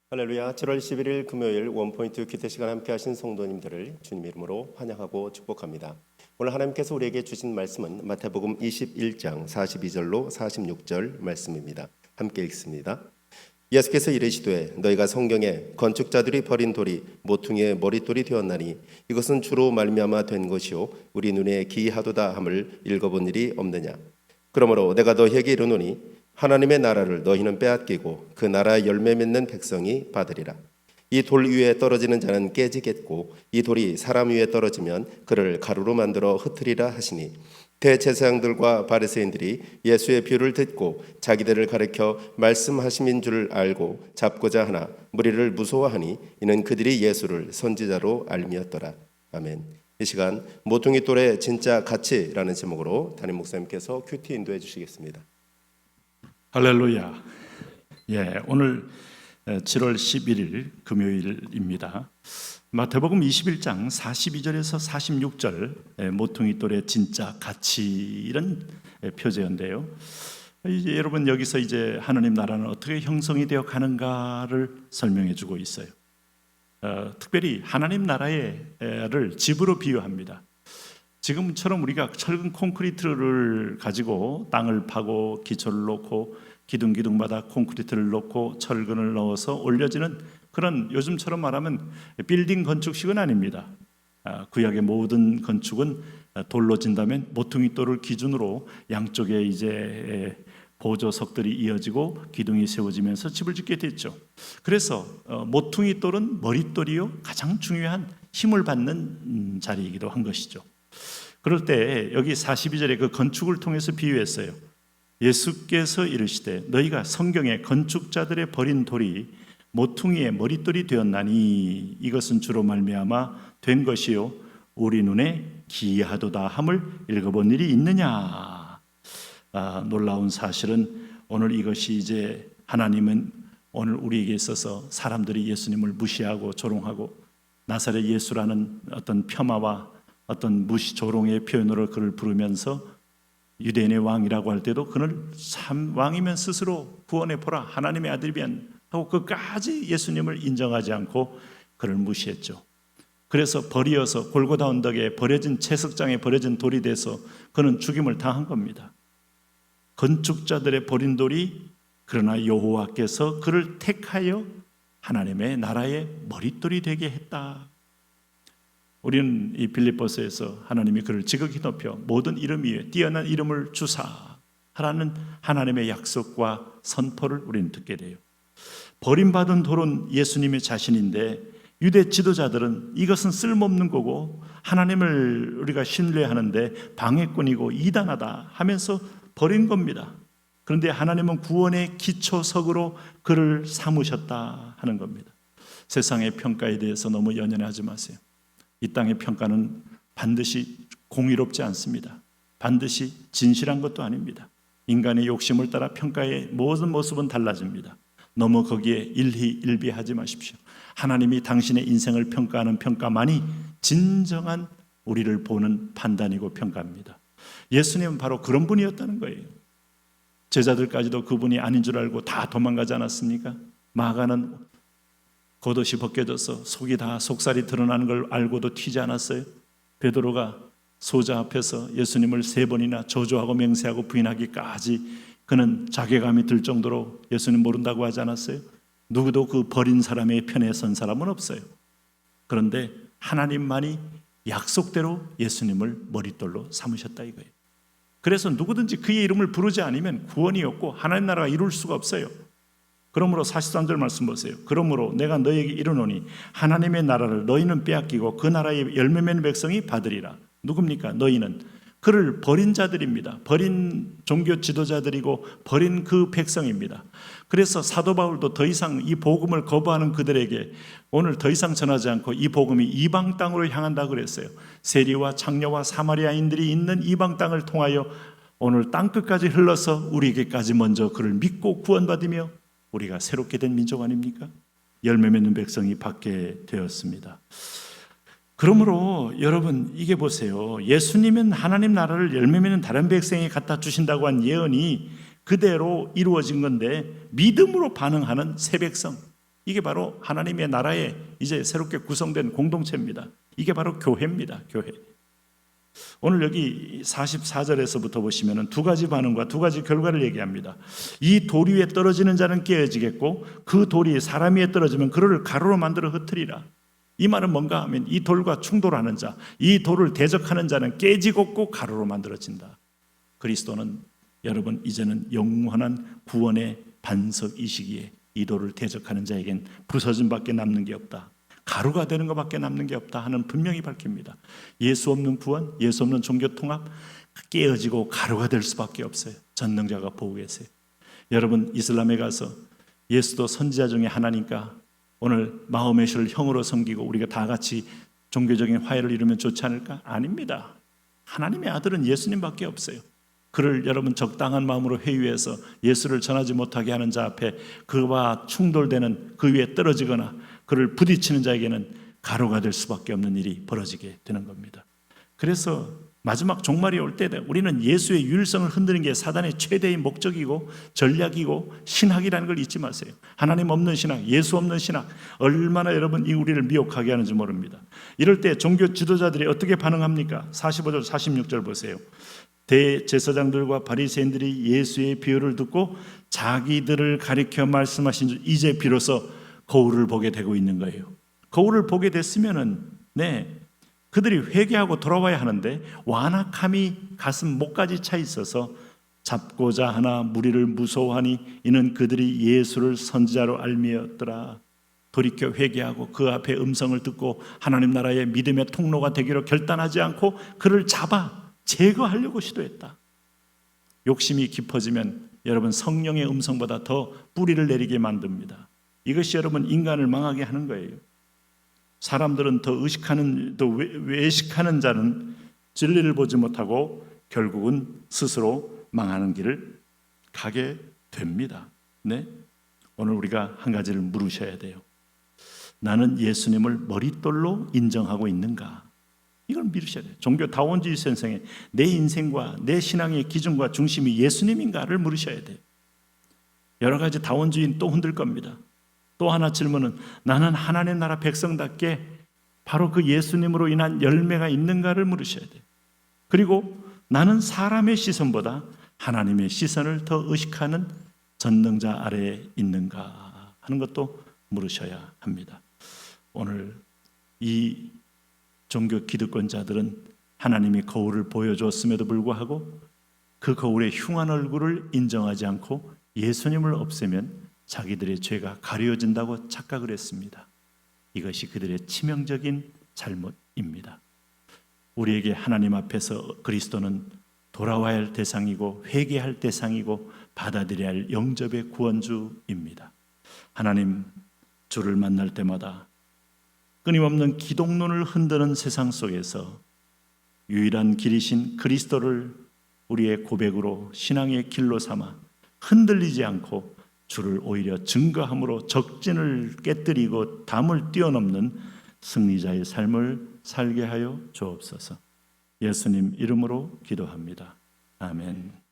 할렐루야. 7월 11일 금요일 원포인트 기도 시간 함께 하신 성도님들을 주님 이름으로 환영하고 축복합니다. 오늘 하나님께서 우리에게 주신 말씀은 마태복음 21장 42절로 46절 말씀입니다. 함께 읽습니다. 예수께서 이르시되 너희가 성경에 건축자들이 버린 돌이 모퉁이의 머릿돌이 되었나니 이것은 주로 말미암아 된 것이요 우리 눈에 기이하도다 함을 읽어본 일이 없느냐. 그러므로 내가 너희에게 이르노니 하나님의 나라를 너희는 빼앗기고 그 나라의 열매 맺는 백성이 받으리라. 이 돌 위에 떨어지는 자는 깨지겠고 이 돌이 사람 위에 떨어지면 그를 가루로 만들어 흩으리라 하시니 대제사장들과 바리새인들이 예수의 비유를 듣고 자기들을 가리켜 말씀하심인 줄 알고 잡고자 하나 무리를 무서워하니 이는 그들이 예수를 선지자로 알미었더라. 아멘. 이 시간 모퉁이 돌의 진짜 가치라는 제목으로 담임 목사님께서 큐티 인도해 주시겠습니다. 할렐루야. 오늘 7월 11일 금요일입니다. 마태복음 21장 42절에서 46절 모퉁이 돌의 진짜 가치 이런 표제인데요. 이제 여러분 여기서 이제 하나님 나라는 어떻게 형성이 되어 가는가를 설명해 주고 있어요. 특별히 하나님 나라를 집으로 비유합니다. 지금처럼 우리가 철근 콘크리트를 가지고 땅을 파고 기초를 놓고 기둥기둥마다 콘크리트를 놓고 철근을 넣어서 올려지는 그런 요즘처럼 말하면 빌딩 건축식은 아닙니다. 구약의 모든 건축은 돌로 진다면 모퉁이 돌을 기준으로 양쪽에 이제 보조석들이 이어지고 기둥이 세워지면서 집을 짓게 됐죠. 그래서 모퉁이 돌은 머릿돌이요 가장 중요한 힘을 받는 자리이기도 한 것이죠. 그럴 때 여기 42절에 그 건축을 통해서 비유했어요. 예수께서 이르시되 너희가 성경에 건축자들의 버린 돌이 모퉁이의 머릿돌이 되었나니 이것은 주로 말미암아 된 것이요 우리 눈에 기이하도다 함을 읽어본 일이 있느냐. 놀라운 사실은 오늘 이것이 이제 하나님은 오늘 우리에게 있어서 사람들이 예수님을 무시하고 조롱하고 나사렛 예수라는 어떤 폄하와 어떤 무시 조롱의 표현으로 그를 부르면서 유대인의 왕이라고 할 때도 그를 참 왕이면 스스로 구원해 보라 하나님의 아들이면 하고 끝까지 예수님을 인정하지 않고 그를 무시했죠. 그래서 버리어서 골고다 언덕에 버려진 채석장에 버려진 돌이 돼서 그는 죽임을 당한 겁니다. 건축자들의 버린 돌이 그러나 여호와께서 그를 택하여 하나님의 나라의 머릿돌이 되게 했다. 우리는 이 빌립보서에서 하나님이 그를 지극히 높여 모든 이름 위에 뛰어난 이름을 주사 하라는 하나님의 약속과 선포를 우리는 듣게 돼요. 버림받은 돌은 예수님의 자신인데 유대 지도자들은 이것은 쓸모없는 거고 하나님을 우리가 신뢰하는데 방해꾼이고 이단하다 하면서 버린 겁니다. 그런데 하나님은 구원의 기초석으로 그를 삼으셨다 하는 겁니다. 세상의 평가에 대해서 너무 연연하지 마세요. 이 땅의 평가는 반드시 공의롭지 않습니다. 반드시 진실한 것도 아닙니다. 인간의 욕심을 따라 평가의 모든 모습은 달라집니다. 너무 거기에 일희일비하지 마십시오. 하나님이 당신의 인생을 평가하는 평가만이 진정한 우리를 보는 판단이고 평가입니다. 예수님은 바로 그런 분이었다는 거예요. 제자들까지도 그분이 아닌 줄 알고 다 도망가지 않았습니까? 마가는 겉옷이 벗겨져서 속이 다 속살이 드러나는 걸 알고도 튀지 않았어요. 베드로가 소자 앞에서 예수님을 3번이나 저주하고 맹세하고 부인하기까지 그는 자괴감이 들 정도로 예수님 모른다고 하지 않았어요. 누구도 그 버린 사람의 편에 선 사람은 없어요. 그런데 하나님만이 약속대로 예수님을 머릿돌로 삼으셨다 이거예요. 그래서 누구든지 그의 이름을 부르지 않으면 구원이 없고 하나님 나라가 이룰 수가 없어요. 그러므로 43절 말씀 보세요. 그러므로 내가 너희에게 이르노니 하나님의 나라를 너희는 빼앗기고 그 나라의 열매 맺는 백성이 받으리라. 누굽니까? 너희는 그를 버린 자들입니다. 버린 종교 지도자들이고 버린 그 백성입니다. 그래서 사도 바울도 더 이상 이 복음을 거부하는 그들에게 오늘 더 이상 전하지 않고 이 복음이 이방 땅으로 향한다고 그랬어요. 세리와 창녀와 사마리아인들이 있는 이방 땅을 통하여 오늘 땅끝까지 흘러서 우리에게까지 먼저 그를 믿고 구원받으며 우리가 새롭게 된 민족 아닙니까? 열매 맺는 백성이 받게 되었습니다. 그러므로 여러분 이게 보세요. 예수님은 하나님 나라를 열매 맺는 다른 백성에 갖다 주신다고 한 예언이 그대로 이루어진 건데 믿음으로 반응하는 새 백성, 이게 바로 하나님의 나라에 이제 새롭게 구성된 공동체입니다. 이게 바로 교회입니다. 교회. 오늘 여기 44절에서부터 보시면 두 가지 반응과 두 가지 결과를 얘기합니다. 이 돌 위에 떨어지는 자는 깨어지겠고 그 돌이 사람 위에 떨어지면 그를 가루로 만들어 흩으리라. 이 말은 뭔가 하면 이 돌과 충돌하는 자, 이 돌을 대적하는 자는 깨지고 가루로 만들어진다. 그리스도는 여러분 이제는 영원한 구원의 반석이시기에 이 돌을 대적하는 자에겐 부서짐밖에 남는 게 없다. 가루가 되는 것밖에 남는 게 없다 하는 분명히 밝힙니다. 예수 없는 구원, 예수 없는 종교 통합, 깨어지고 가루가 될 수밖에 없어요. 전능자가 보고 계세요. 여러분 이슬람에 가서 예수도 선지자 중에 하나니까 오늘 마호메시를 형으로 섬기고 우리가 다 같이 종교적인 화해를 이루면 좋지 않을까? 아닙니다. 하나님의 아들은 예수님밖에 없어요. 그를 여러분 적당한 마음으로 회유해서 예수를 전하지 못하게 하는 자 앞에 그와 충돌되는 그 위에 떨어지거나 그를 부딪히는 자에게는 가루가 될 수밖에 없는 일이 벌어지게 되는 겁니다. 그래서 마지막 종말이 올 때 우리는 예수의 유일성을 흔드는 게 사단의 최대의 목적이고 전략이고 신학이라는 걸 잊지 마세요. 하나님 없는 신학, 예수 없는 신학, 얼마나 여러분 이 우리를 미혹하게 하는지 모릅니다. 이럴 때 종교 지도자들이 어떻게 반응합니까? 45절 46절 보세요. 대제사장들과 바리새인들이 예수의 비유를 듣고 자기들을 가리켜 말씀하신 줄 이제 비로소 거울을 보게 되고 있는 거예요. 거울을 보게 됐으면은 그들이 회개하고 돌아와야 하는데 완악함이 가슴 목까지 차 있어서 잡고자 하나 무리를 무서워하니 이는 그들이 예수를 선지자로 알미었더라. 돌이켜 회개하고 그 앞에 음성을 듣고 하나님 나라의 믿음의 통로가 되기로 결단하지 않고 그를 잡아 제거하려고 시도했다. 욕심이 깊어지면 여러분 성령의 음성보다 더 뿌리를 내리게 만듭니다. 이것이 여러분 인간을 망하게 하는 거예요. 사람들은 더 의식하는, 더 외식하는 자는 진리를 보지 못하고 결국은 스스로 망하는 길을 가게 됩니다. 오늘 우리가 한 가지를 물으셔야 돼요. 나는 예수님을 머릿돌로 인정하고 있는가? 이걸 물으셔야 돼요. 종교 다원주의 선생의 내 인생과 내 신앙의 기준과 중심이 예수님인가를 물으셔야 돼요. 여러 가지 다원주의는 또 흔들 겁니다. 또 하나 질문은 나는 하나님 나라 백성답게 바로 그 예수님으로 인한 열매가 있는가를 물으셔야 돼요. 그리고 나는 사람의 시선보다 하나님의 시선을 더 의식하는 전능자 아래에 있는가 하는 것도 물으셔야 합니다. 오늘 이 종교 기득권자들은 하나님이 거울을 보여줬음에도 불구하고 그 거울의 흉한 얼굴을 인정하지 않고 예수님을 없애면 자기들의 죄가 가려진다고 착각을 했습니다. 이것이 그들의 치명적인 잘못입니다. 우리에게 하나님 앞에서 그리스도는 돌아와야 할 대상이고 회개할 대상이고 받아들여야 할 영접의 구원주입니다. 하나님 주를 만날 때마다 끊임없는 기독론을 흔드는 세상 속에서 유일한 길이신 그리스도를 우리의 고백으로 신앙의 길로 삼아 흔들리지 않고 주를 오히려 증거함으로 적진을 깨뜨리고 담을 뛰어넘는 승리자의 삶을 살게 하여 주옵소서. 예수님 이름으로 기도합니다. 아멘.